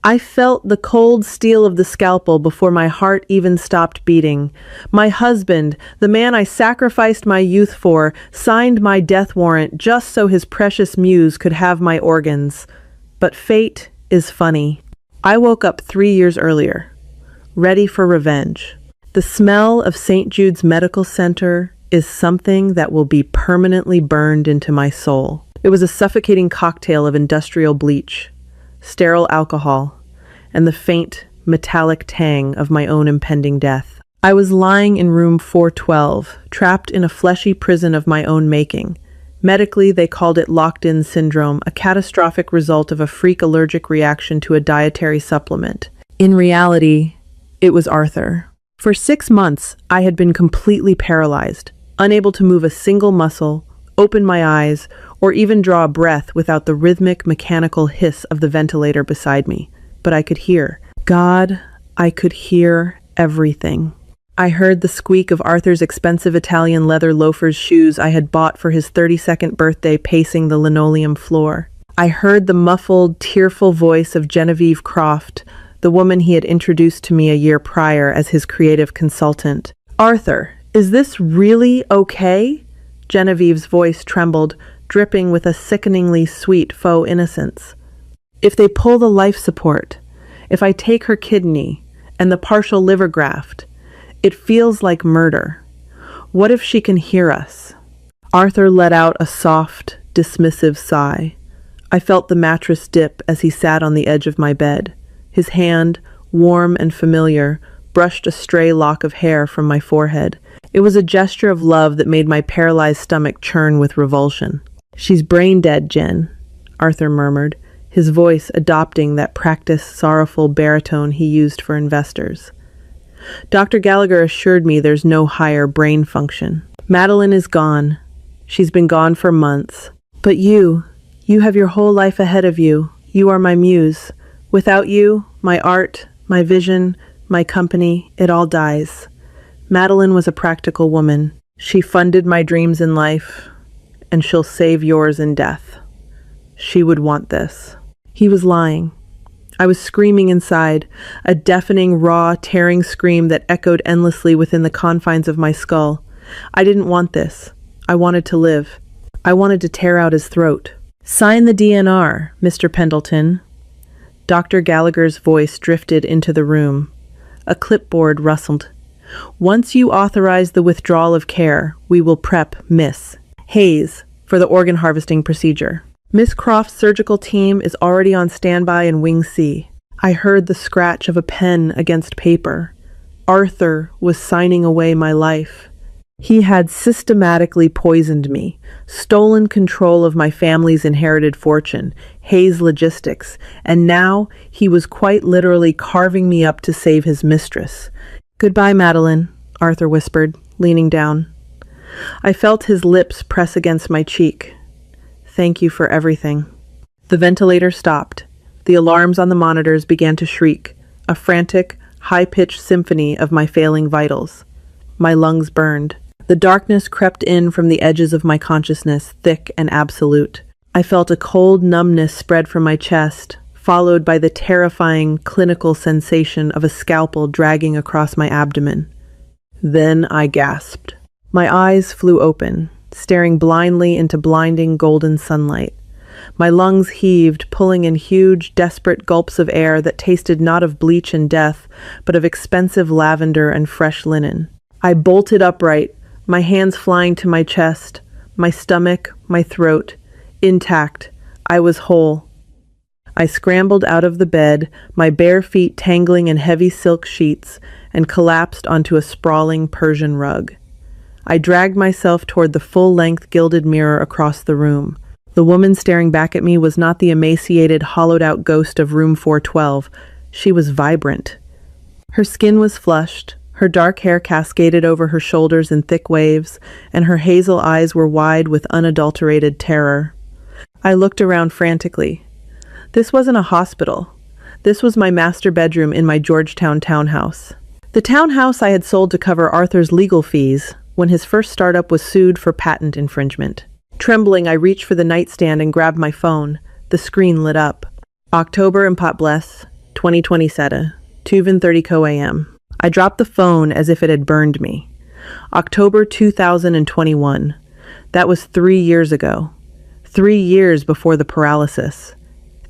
I felt the cold steel of the scalpel before my heart even stopped beating. My husband, the man I sacrificed my youth for, signed my death warrant just so his precious Muse could have my organs. But fate is funny. I woke up 3 years earlier, ready for revenge. The smell of St. Jude's Medical Center is something that will be permanently burned into my soul. It was a suffocating cocktail of industrial bleach, sterile alcohol, and the faint, metallic tang of my own impending death. I was lying in room 412, trapped in a fleshy prison of my own making. Medically, they called it locked-in syndrome, a catastrophic result of a freak allergic reaction to a dietary supplement. In reality, it was Arthur. For 6 months, I had been completely paralyzed, unable to move a single muscle, open my eyes, or even draw a breath without the rhythmic, mechanical hiss of the ventilator beside me. But I could hear. God, I could hear everything. I heard the squeak of Arthur's expensive Italian leather loafers shoes I had bought for his 32nd birthday pacing the linoleum floor. I heard the muffled, tearful voice of Genevieve Croft, the woman he had introduced to me a year prior as his creative consultant. "Arthur, is this really okay?" Genevieve's voice trembled, dripping with a sickeningly sweet faux innocence. "If they pull the life support, if I take her kidney and the partial liver graft, it feels like murder. What if she can hear us?" Arthur let out a soft, dismissive sigh. I felt the mattress dip as he sat on the edge of my bed. His hand, warm and familiar, brushed a stray lock of hair from my forehead. It was a gesture of love that made my paralyzed stomach churn with revulsion. "She's brain dead, Jen," Arthur murmured, his voice adopting that practiced, sorrowful baritone he used for investors. "Dr. Gallagher assured me there's no higher brain function. Madeline is gone. She's been gone for months. But you have your whole life ahead of you. You are my muse. Without you, my art, my vision, my company, it all dies. Madeline was a practical woman. She funded my dreams in life, and she'll save yours in death. She would want this." He was lying. I was screaming inside, a deafening, raw, tearing scream that echoed endlessly within the confines of my skull. I didn't want this. I wanted to live. I wanted to tear out his throat. "Sign the DNR, Mr. Pendleton." Dr. Gallagher's voice drifted into the room. A clipboard rustled. "Once you authorize the withdrawal of care, we will prep Miss Hayes for the organ harvesting procedure. Miss Croft's surgical team is already on standby in Wing C." I heard the scratch of a pen against paper. Arthur was signing away my life. He had systematically poisoned me, stolen control of my family's inherited fortune, Hayes Logistics, and now he was quite literally carving me up to save his mistress. "Goodbye, Madeline," Arthur whispered, leaning down. I felt his lips press against my cheek. "Thank you for everything." The ventilator stopped. The alarms on the monitors began to shriek, a frantic, high-pitched symphony of my failing vitals. My lungs burned. The darkness crept in from the edges of my consciousness, thick and absolute. I felt a cold numbness spread from my chest, followed by the terrifying, clinical sensation of a scalpel dragging across my abdomen. Then I gasped. My eyes flew open, staring blindly into blinding golden sunlight. My lungs heaved, pulling in huge, desperate gulps of air that tasted not of bleach and death, but of expensive lavender and fresh linen. I bolted upright, my hands flying to my chest, my stomach, my throat. Intact. I was whole. I scrambled out of the bed, my bare feet tangling in heavy silk sheets, and collapsed onto a sprawling Persian rug. I dragged myself toward the full-length gilded mirror across the room. The woman staring back at me was not the emaciated, hollowed-out ghost of room 412. She was vibrant. Her skin was flushed, her dark hair cascaded over her shoulders in thick waves, and her hazel eyes were wide with unadulterated terror. I looked around frantically. This wasn't a hospital. This was my master bedroom in my Georgetown townhouse. The townhouse I had sold to cover Arthur's legal fees when his first startup was sued for patent infringement. Trembling, I reached for the nightstand and grabbed my phone. The screen lit up. October in Pot Bless, 2027, 2:30 a.m. I dropped the phone as if it had burned me. October 2021. That was 3 years ago. 3 years before the paralysis.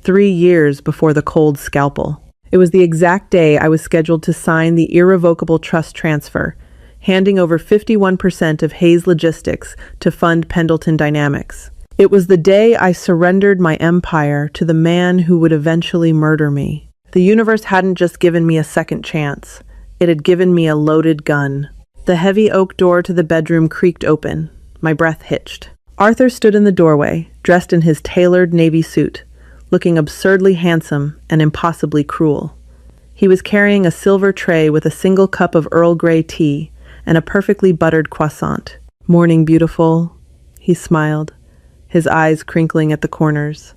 3 years before the cold scalpel. It was the exact day I was scheduled to sign the irrevocable trust transfer, handing over 51% of Hayes Logistics to fund Pendleton Dynamics. It was the day I surrendered my empire to the man who would eventually murder me. The universe hadn't just given me a second chance. It had given me a loaded gun. The heavy oak door to the bedroom creaked open. My breath hitched. Arthur stood in the doorway, dressed in his tailored navy suit, looking absurdly handsome and impossibly cruel. He was carrying a silver tray with a single cup of Earl Grey tea and a perfectly buttered croissant. "Morning, beautiful," he smiled, his eyes crinkling at the corners.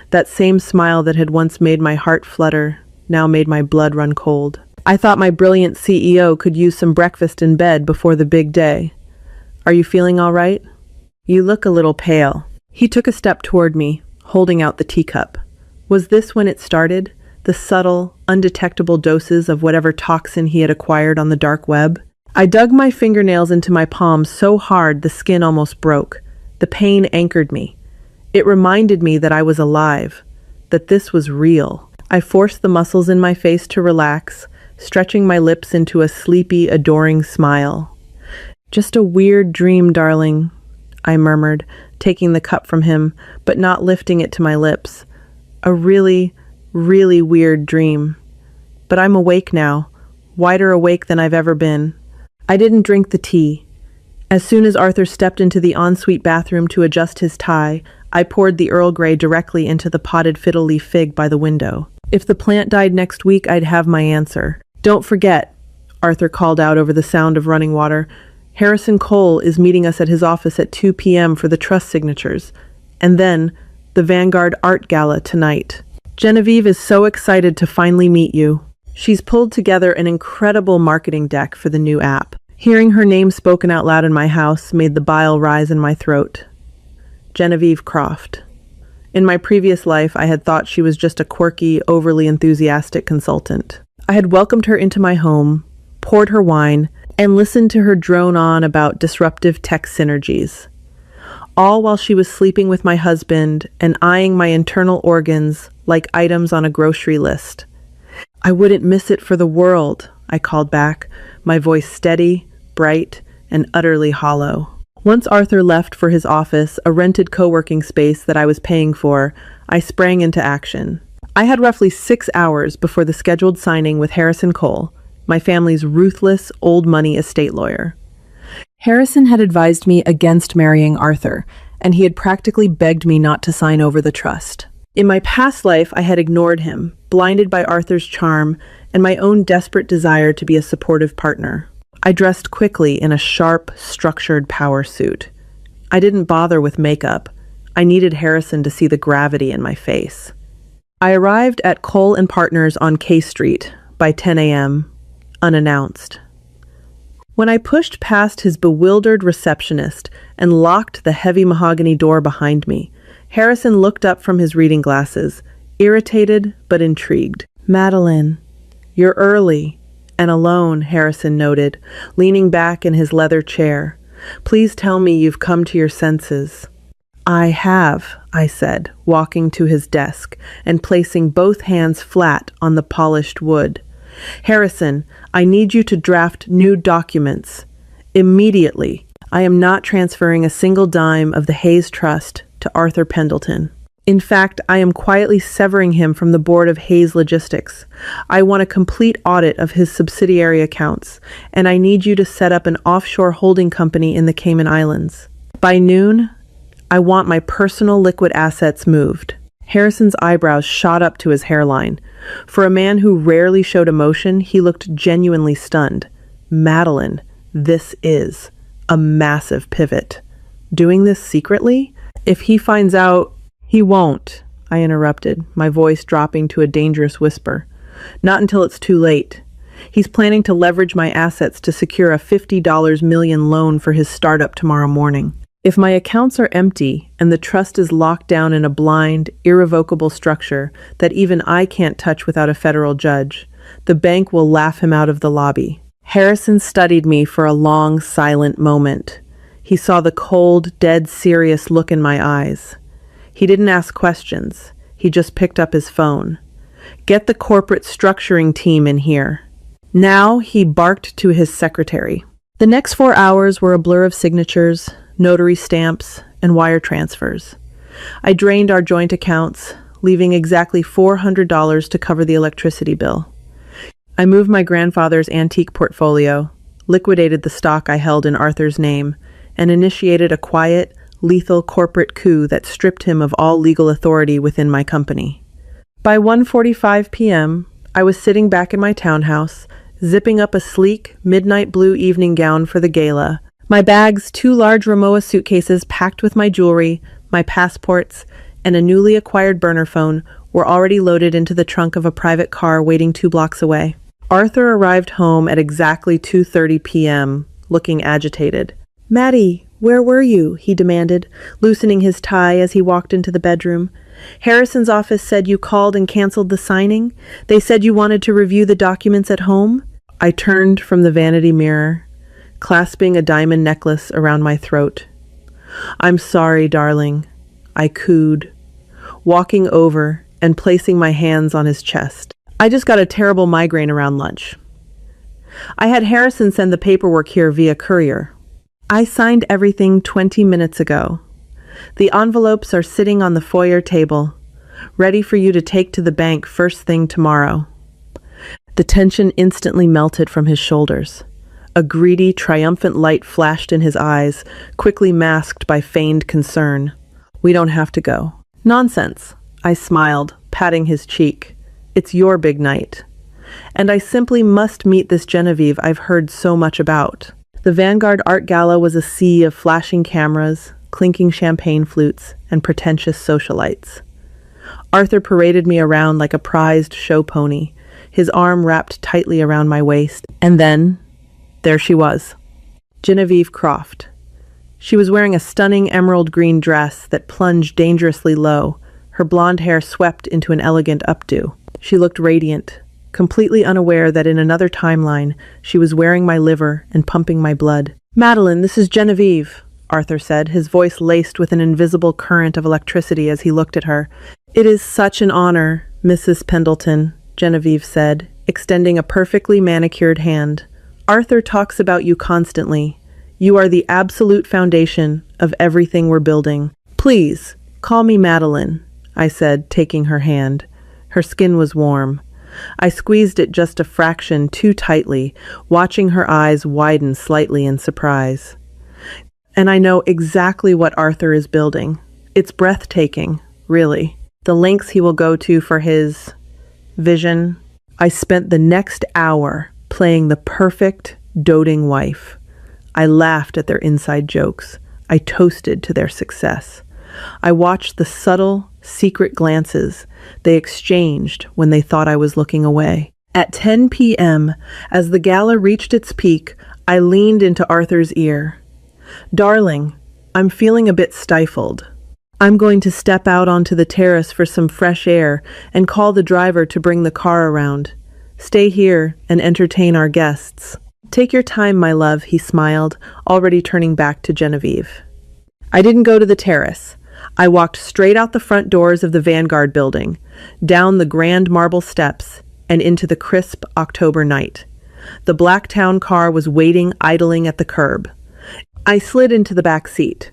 That same smile that had once made my heart flutter now made my blood run cold. I thought my brilliant CEO could use some breakfast in bed before the big day. "Are you feeling all right? You look a little pale." He took a step toward me, holding out the teacup. Was this when it started? The subtle, undetectable doses of whatever toxin he had acquired on the dark web? I dug my fingernails into my palms so hard the skin almost broke. The pain anchored me. It reminded me that I was alive, that this was real. I forced the muscles in my face to relax, stretching my lips into a sleepy, adoring smile. "Just a weird dream, darling," I murmured, taking the cup from him, but not lifting it to my lips. "A really, really weird dream. But I'm awake now, wider awake than I've ever been." I didn't drink the tea. As soon as Arthur stepped into the ensuite bathroom to adjust his tie, I poured the Earl Grey directly into the potted fiddle leaf fig by the window. If the plant died next week, I'd have my answer. "Don't forget," Arthur called out over the sound of running water, "Harrison Cole is meeting us at his office at 2 p.m. for the trust signatures. And then, the Vanguard Art Gala tonight. Genevieve is so excited to finally meet you. She's pulled together an incredible marketing deck for the new app." Hearing her name spoken out loud in my house made the bile rise in my throat. Genevieve Croft. In my previous life, I had thought she was just a quirky, overly enthusiastic consultant. I had welcomed her into my home, poured her wine, and listened to her drone on about disruptive tech synergies. All while she was sleeping with my husband and eyeing my internal organs like items on a grocery list. "I wouldn't miss it for the world," I called back, my voice steady, bright, and utterly hollow. Once Arthur left for his office, a rented co-working space that I was paying for, I sprang into action. I had roughly 6 hours before the scheduled signing with Harrison Cole, my family's ruthless, old money estate lawyer. Harrison had advised me against marrying Arthur, and he had practically begged me not to sign over the trust. In my past life, I had ignored him, blinded by Arthur's charm and my own desperate desire to be a supportive partner. I dressed quickly in a sharp, structured power suit. I didn't bother with makeup. I needed Harrison to see the gravity in my face. I arrived at Cole & Partners on K Street by 10 a.m., unannounced. When I pushed past his bewildered receptionist and locked the heavy mahogany door behind me, Harrison looked up from his reading glasses, irritated but intrigued. "Madeline, you're early and alone," Harrison noted, leaning back in his leather chair. "Please tell me you've come to your senses." "I have," I said, walking to his desk and placing both hands flat on the polished wood. "Harrison, I need you to draft new documents. Immediately. I am not transferring a single dime of the Hayes Trust to Arthur Pendleton. In fact, I am quietly severing him from the board of Hayes Logistics. I want a complete audit of his subsidiary accounts, and I need you to set up an offshore holding company in the Cayman Islands. By noon, I want my personal liquid assets moved." Harrison's eyebrows shot up to his hairline. For a man who rarely showed emotion, he looked genuinely stunned. "Madeline, this is a massive pivot. Doing this secretly? If he finds out..." "He won't," I interrupted, my voice dropping to a dangerous whisper. "Not until it's too late. He's planning to leverage my assets to secure a $50 million loan for his startup tomorrow morning. If my accounts are empty and the trust is locked down in a blind, irrevocable structure that even I can't touch without a federal judge, the bank will laugh him out of the lobby. Harrison studied me for a long, silent moment. He saw the cold, dead serious look in my eyes. He didn't ask questions. He just picked up his phone. "Get the corporate structuring team in here." Now he barked to his secretary. The next 4 hours were a blur of signatures, notary stamps, and wire transfers. I drained our joint accounts, leaving exactly $400 to cover the electricity bill. I moved my grandfather's antique portfolio, liquidated the stock I held in Arthur's name, and initiated a quiet, lethal corporate coup that stripped him of all legal authority within my company. By 1:45 p.m., I was sitting back in my townhouse, zipping up a sleek, midnight blue evening gown for the gala. My bags, 2 large Rimowa suitcases packed with my jewelry, my passports, and a newly acquired burner phone, were already loaded into the trunk of a private car waiting 2 blocks away. Arthur arrived home at exactly 2:30 p.m., looking agitated. "Maddie, where were you?" he demanded, loosening his tie as he walked into the bedroom. "Harrison's office said you called and canceled the signing. They said you wanted to review the documents at home." I turned from the vanity mirror, clasping a diamond necklace around my throat. "I'm sorry, darling," I cooed, walking over and placing my hands on his chest. "I just got a terrible migraine around lunch. I had Harrison send the paperwork here via courier. I signed everything 20 minutes ago. The envelopes are sitting on the foyer table, ready for you to take to the bank first thing tomorrow." The tension instantly melted from his shoulders. A greedy, triumphant light flashed in his eyes, quickly masked by feigned concern. "We don't have to go." "Nonsense," I smiled, patting his cheek. "It's your big night. And I simply must meet this Genevieve I've heard so much about." The Vanguard Art Gala was a sea of flashing cameras, clinking champagne flutes, and pretentious socialites. Arthur paraded me around like a prized show pony, his arm wrapped tightly around my waist. And then, there she was, Genevieve Croft. She was wearing a stunning emerald green dress that plunged dangerously low, her blonde hair swept into an elegant updo. She looked radiant, completely unaware that in another timeline, she was wearing my liver and pumping my blood. "Madeline, this is Genevieve," Arthur said, his voice laced with an invisible current of electricity as he looked at her. "It is such an honor, Mrs. Pendleton," Genevieve said, extending a perfectly manicured hand. "Arthur talks about you constantly. You are the absolute foundation of everything we're building. Please, call me Madeline," I said, taking her hand. Her skin was warm. I squeezed it just a fraction too tightly, watching her eyes widen slightly in surprise. "And I know exactly what Arthur is building. It's breathtaking, really. The lengths he will go to for his vision." I spent the next hour playing the perfect, doting wife. I laughed at their inside jokes. I toasted to their success. I watched the subtle, secret glances they exchanged when they thought I was looking away. At 10 p.m., as the gala reached its peak, I leaned into Arthur's ear. "Darling, I'm feeling a bit stifled. I'm going to step out onto the terrace for some fresh air and call the driver to bring the car around. Stay here and entertain our guests." "Take your time, my love," he smiled, already turning back to Genevieve. I didn't go to the terrace. I walked straight out the front doors of the Vanguard building, down the grand marble steps, and into the crisp October night. The black town car was waiting, idling at the curb. I slid into the back seat.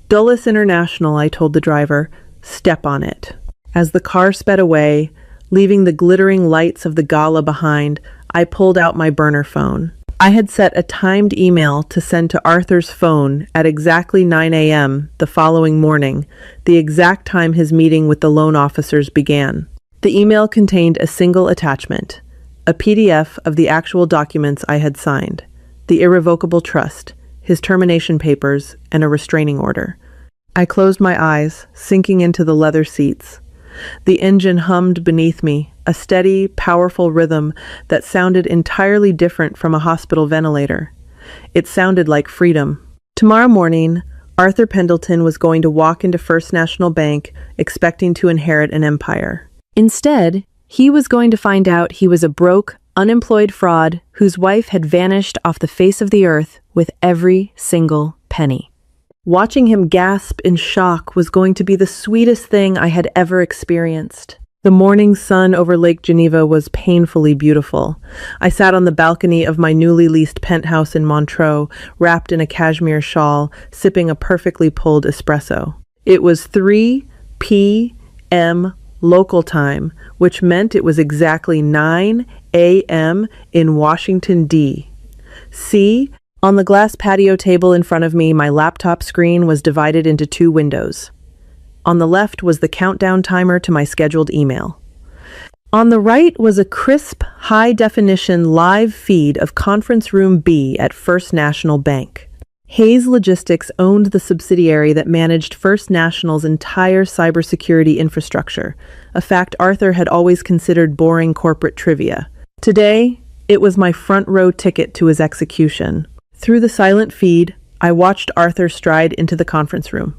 "Dulles International," I told the driver. "Step on it." As the car sped away, leaving the glittering lights of the gala behind, I pulled out my burner phone. I had set a timed email to send to Arthur's phone at exactly 9 a.m. the following morning, the exact time his meeting with the loan officers began. The email contained a single attachment, a PDF of the actual documents I had signed, the irrevocable trust, his termination papers, and a restraining order. I closed my eyes, sinking into the leather seats. The engine hummed beneath me, a steady, powerful rhythm that sounded entirely different from a hospital ventilator. It sounded like freedom. Tomorrow morning, Arthur Pendleton was going to walk into First National Bank expecting to inherit an empire. Instead, he was going to find out he was a broke, unemployed fraud whose wife had vanished off the face of the earth with every single penny. Watching him gasp in shock was going to be the sweetest thing I had ever experienced. The morning sun over Lake Geneva was painfully beautiful. I sat on the balcony of my newly leased penthouse in Montreux, wrapped in a cashmere shawl, sipping a perfectly pulled espresso. It was 3 p.m. local time, which meant it was exactly 9 a.m. in Washington, D.C. On the glass patio table in front of me, my laptop screen was divided into 2 windows. On the left was the countdown timer to my scheduled email. On the right was a crisp, high-definition live feed of Conference Room B at First National Bank. Hayes Logistics owned the subsidiary that managed First National's entire cybersecurity infrastructure, a fact Arthur had always considered boring corporate trivia. Today, it was my front-row ticket to his execution. Through the silent feed, I watched Arthur stride into the conference room.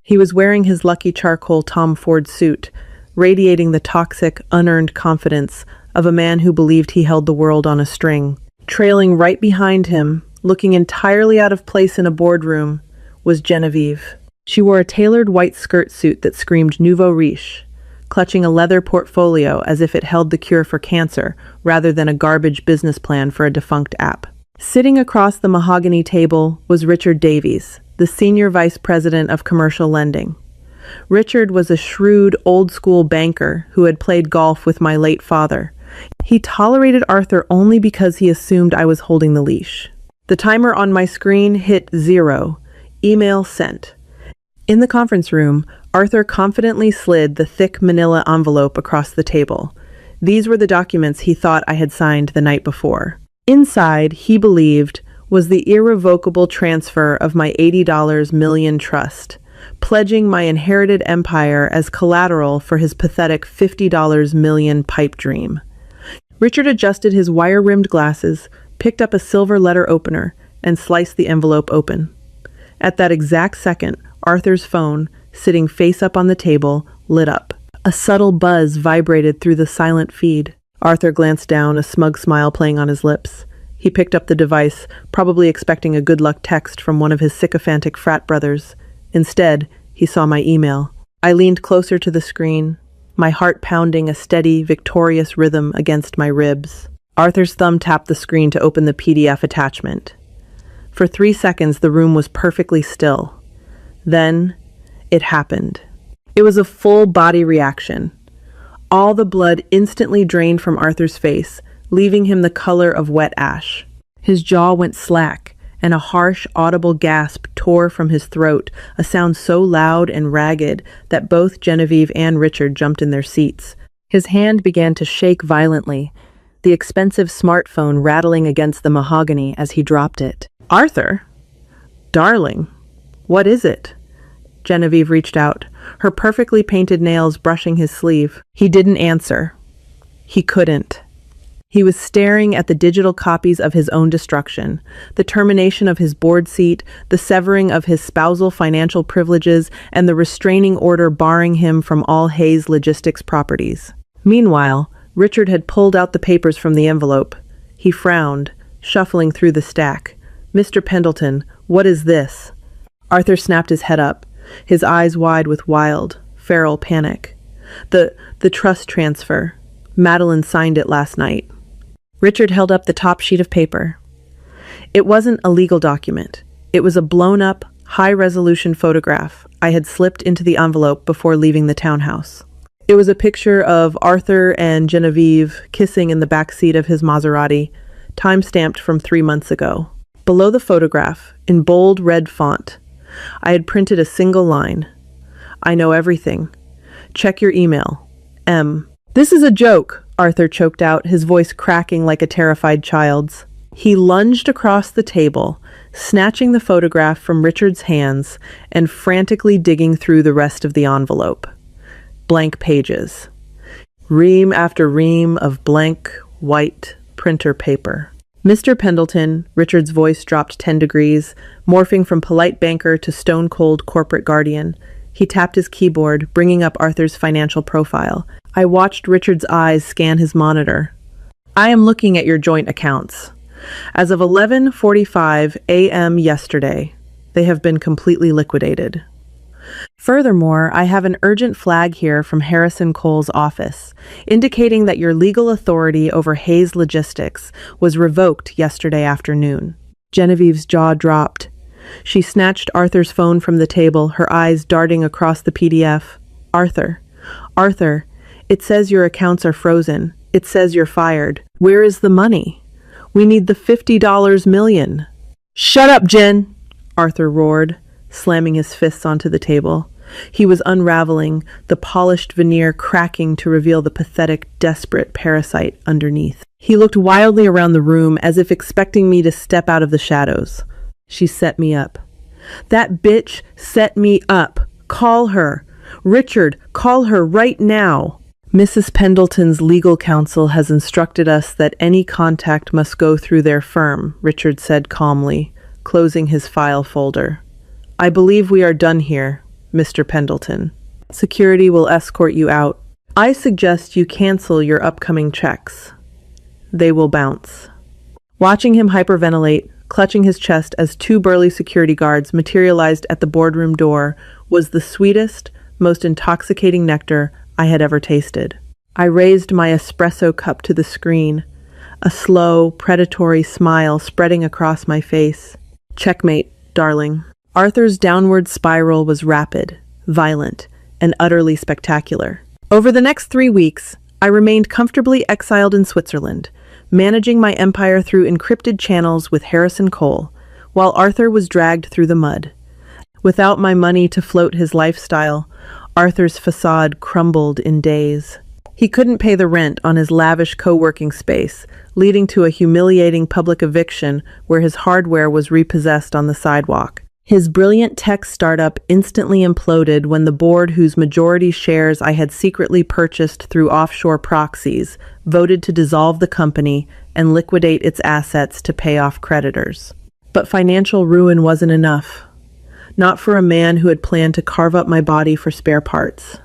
He was wearing his lucky charcoal Tom Ford suit, radiating the toxic, unearned confidence of a man who believed he held the world on a string. Trailing right behind him, looking entirely out of place in a boardroom, was Genevieve. She wore a tailored white skirt suit that screamed nouveau riche, clutching a leather portfolio as if it held the cure for cancer rather than a garbage business plan for a defunct app. Sitting across the mahogany table was Richard Davies, the senior vice president of commercial lending. Richard was a shrewd, old-school banker who had played golf with my late father. He tolerated Arthur only because he assumed I was holding the leash. The timer on my screen hit 0. Email sent. In the conference room, Arthur confidently slid the thick manila envelope across the table. These were the documents he thought I had signed the night before. Inside, he believed, was the irrevocable transfer of my $80 million trust, pledging my inherited empire as collateral for his pathetic $50 million pipe dream. Richard adjusted his wire-rimmed glasses, picked up a silver letter opener, and sliced the envelope open. At that exact second, Arthur's phone, sitting face up on the table, lit up. A subtle buzz vibrated through the silent feed. Arthur glanced down, a smug smile playing on his lips. He picked up the device, probably expecting a good luck text from one of his sycophantic frat brothers. Instead, he saw my email. I leaned closer to the screen, my heart pounding a steady, victorious rhythm against my ribs. Arthur's thumb tapped the screen to open the PDF attachment. For 3 seconds, the room was perfectly still. Then, it happened. It was a full-body reaction. All the blood instantly drained from Arthur's face, leaving him the color of wet ash. His jaw went slack, and a harsh, audible gasp tore from his throat, a sound so loud and ragged that both Genevieve and Richard jumped in their seats. His hand began to shake violently, the expensive smartphone rattling against the mahogany as he dropped it. "Arthur? Darling, what is it?" Genevieve reached out, her perfectly painted nails brushing his sleeve. He didn't answer. He couldn't. He was staring at the digital copies of his own destruction, the termination of his board seat, the severing of his spousal financial privileges, and the restraining order barring him from all Hayes Logistics properties. Meanwhile, Richard had pulled out the papers from the envelope. He frowned, shuffling through the stack. "Mr. Pendleton, what is this?" Arthur snapped his head up, his eyes wide with wild, feral panic. The trust transfer. Madeline signed it last night." Richard held up the top sheet of paper. It wasn't a legal document. It was a blown-up, high-resolution photograph I had slipped into the envelope before leaving the townhouse. It was a picture of Arthur and Genevieve kissing in the back seat of his Maserati, time-stamped from 3 months ago. Below the photograph, in bold red font, I had printed a single line. "I know everything. Check your email. M." "This is a joke," Arthur choked out, his voice cracking like a terrified child's. He lunged across the table, snatching the photograph from Richard's hands and frantically digging through the rest of the envelope. Blank pages. Ream after ream of blank, white printer paper. Mr. Pendleton, Richard's voice dropped 10 degrees, morphing from polite banker to stone-cold corporate guardian. He tapped his keyboard, bringing up Arthur's financial profile. I watched Richard's eyes scan his monitor. I am looking at your joint accounts. As of 11:45 a.m. yesterday, they have been completely liquidated. Furthermore, I have an urgent flag here from Harrison Cole's office, indicating that your legal authority over Hayes Logistics was revoked yesterday afternoon. Genevieve's jaw dropped. She snatched Arthur's phone from the table, her eyes darting across the PDF. Arthur, it says your accounts are frozen. It says you're fired. Where is the money? We need the $50 million. Shut up, Jen, Arthur roared, slamming his fists onto the table. He was unraveling, the polished veneer cracking to reveal the pathetic, desperate parasite underneath. He looked wildly around the room as if expecting me to step out of the shadows. She set me up. That bitch set me up. Call her. Richard, call her right now. Mrs. Pendleton's legal counsel has instructed us that any contact must go through their firm, Richard said calmly, closing his file folder. I believe we are done here, Mr. Pendleton. Security will escort you out. I suggest you cancel your upcoming checks. They will bounce. Watching him hyperventilate, clutching his chest as two burly security guards materialized at the boardroom door, was the sweetest, most intoxicating nectar I had ever tasted. I raised my espresso cup to the screen, a slow, predatory smile spreading across my face. Checkmate, darling. Arthur's downward spiral was rapid, violent, and utterly spectacular. Over the next 3 weeks, I remained comfortably exiled in Switzerland, managing my empire through encrypted channels with Harrison Cole, while Arthur was dragged through the mud. Without my money to float his lifestyle, Arthur's facade crumbled in days. He couldn't pay the rent on his lavish co-working space, leading to a humiliating public eviction where his hardware was repossessed on the sidewalk. His brilliant tech startup instantly imploded when the board, whose majority shares I had secretly purchased through offshore proxies, voted to dissolve the company and liquidate its assets to pay off creditors. But financial ruin wasn't enough. Not for a man who had planned to carve up my body for spare parts.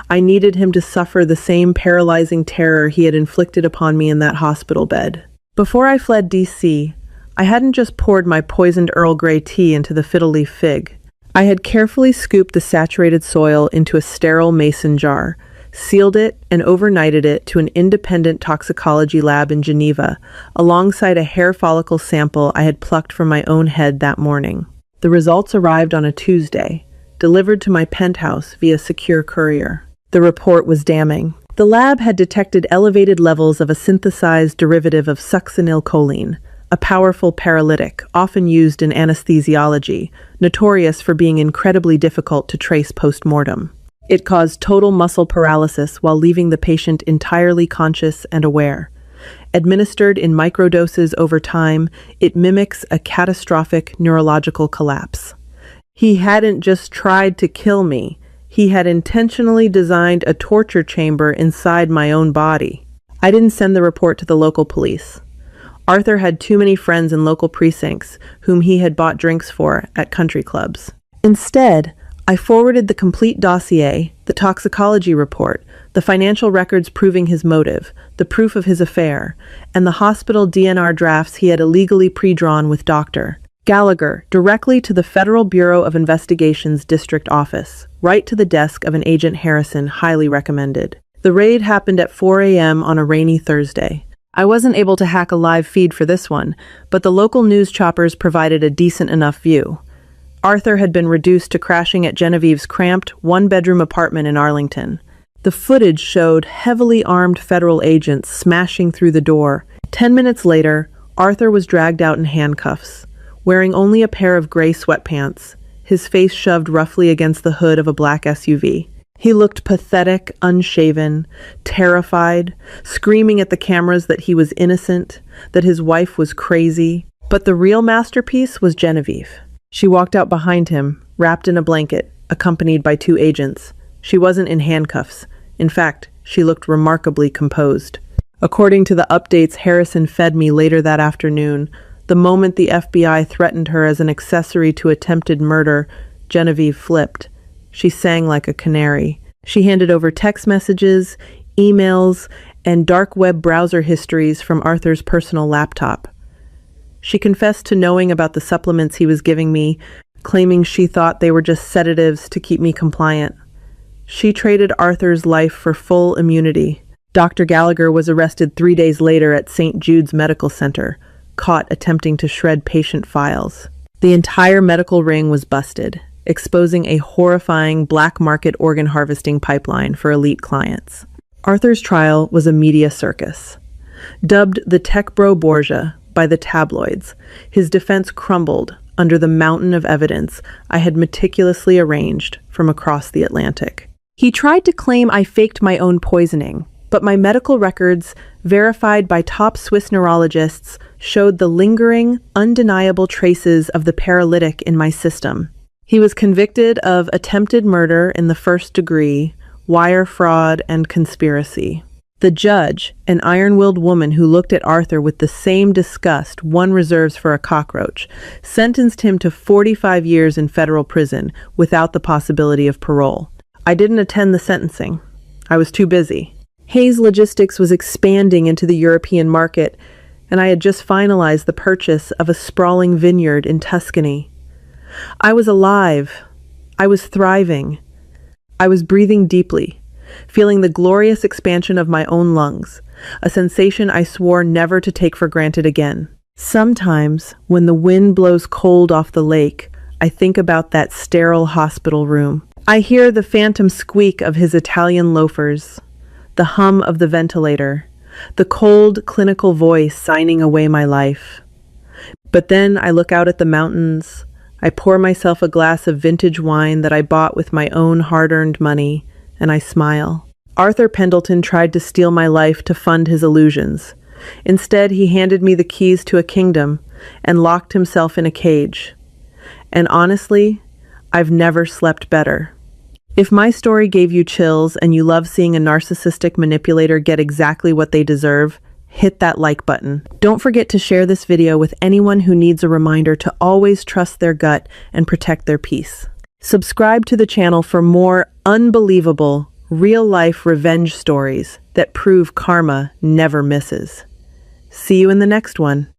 I needed him to suffer the same paralyzing terror he had inflicted upon me in that hospital bed. Before I fled D.C., I hadn't just poured my poisoned Earl Grey tea into the fiddle leaf fig. I had carefully scooped the saturated soil into a sterile mason jar, sealed it, and overnighted it to an independent toxicology lab in Geneva, alongside a hair follicle sample I had plucked from my own head that morning. The results arrived on a Tuesday, delivered to my penthouse via secure courier. The report was damning. The lab had detected elevated levels of a synthesized derivative of succinylcholine, a powerful paralytic often used in anesthesiology, notorious for being incredibly difficult to trace post-mortem. It caused total muscle paralysis while leaving the patient entirely conscious and aware. Administered in microdoses over time, it mimics a catastrophic neurological collapse. He hadn't just tried to kill me, he had intentionally designed a torture chamber inside my own body. I didn't send the report to the local police. Arthur had too many friends in local precincts whom he had bought drinks for at country clubs. Instead, I forwarded the complete dossier, the toxicology report, the financial records proving his motive, the proof of his affair, and the hospital DNR drafts he had illegally pre-drawn with Dr. Gallagher directly to the Federal Bureau of Investigation's district office, right to the desk of an Agent Harrison highly recommended. The raid happened at 4 a.m. on a rainy Thursday. I wasn't able to hack a live feed for this one, but the local news choppers provided a decent enough view. Arthur had been reduced to crashing at Genevieve's cramped, one-bedroom apartment in Arlington. The footage showed heavily armed federal agents smashing through the door. 10 minutes later, Arthur was dragged out in handcuffs, wearing only a pair of gray sweatpants, his face shoved roughly against the hood of a black SUV. He looked pathetic, unshaven, terrified, screaming at the cameras that he was innocent, that his wife was crazy. But the real masterpiece was Genevieve. She walked out behind him, wrapped in a blanket, accompanied by 2 agents. She wasn't in handcuffs. In fact, she looked remarkably composed. According to the updates Harrison fed me later that afternoon, the moment the FBI threatened her as an accessory to attempted murder, Genevieve flipped. She sang like a canary. She handed over text messages, emails, and dark web browser histories from Arthur's personal laptop. She confessed to knowing about the supplements he was giving me, claiming she thought they were just sedatives to keep me compliant. She traded Arthur's life for full immunity. Dr. Gallagher was arrested 3 days later at St. Jude's Medical Center, caught attempting to shred patient files. The entire medical ring was busted, exposing a horrifying black market organ harvesting pipeline for elite clients. Arthur's trial was a media circus. Dubbed the Tech Bro Borgia by the tabloids, his defense crumbled under the mountain of evidence I had meticulously arranged from across the Atlantic. He tried to claim I faked my own poisoning, but my medical records, verified by top Swiss neurologists, showed the lingering, undeniable traces of the paralytic in my system. He was convicted of attempted murder in the first degree, wire fraud, and conspiracy. The judge, an iron-willed woman who looked at Arthur with the same disgust one reserves for a cockroach, sentenced him to 45 years in federal prison without the possibility of parole. I didn't attend the sentencing. I was too busy. Hayes Logistics was expanding into the European market, and I had just finalized the purchase of a sprawling vineyard in Tuscany. I was alive. I was thriving. I was breathing deeply, feeling the glorious expansion of my own lungs, a sensation I swore never to take for granted again. Sometimes, when the wind blows cold off the lake, I think about that sterile hospital room. I hear the phantom squeak of his Italian loafers, the hum of the ventilator, the cold, clinical voice signing away my life. But then I look out at the mountains. I pour myself a glass of vintage wine that I bought with my own hard-earned money, and I smile. Arthur Pendleton tried to steal my life to fund his illusions. Instead, he handed me the keys to a kingdom and locked himself in a cage. And honestly, I've never slept better. If my story gave you chills and you love seeing a narcissistic manipulator get exactly what they deserve, hit that like button. Don't forget to share this video with anyone who needs a reminder to always trust their gut and protect their peace. Subscribe to the channel for more unbelievable, real-life revenge stories that prove karma never misses. See you in the next one.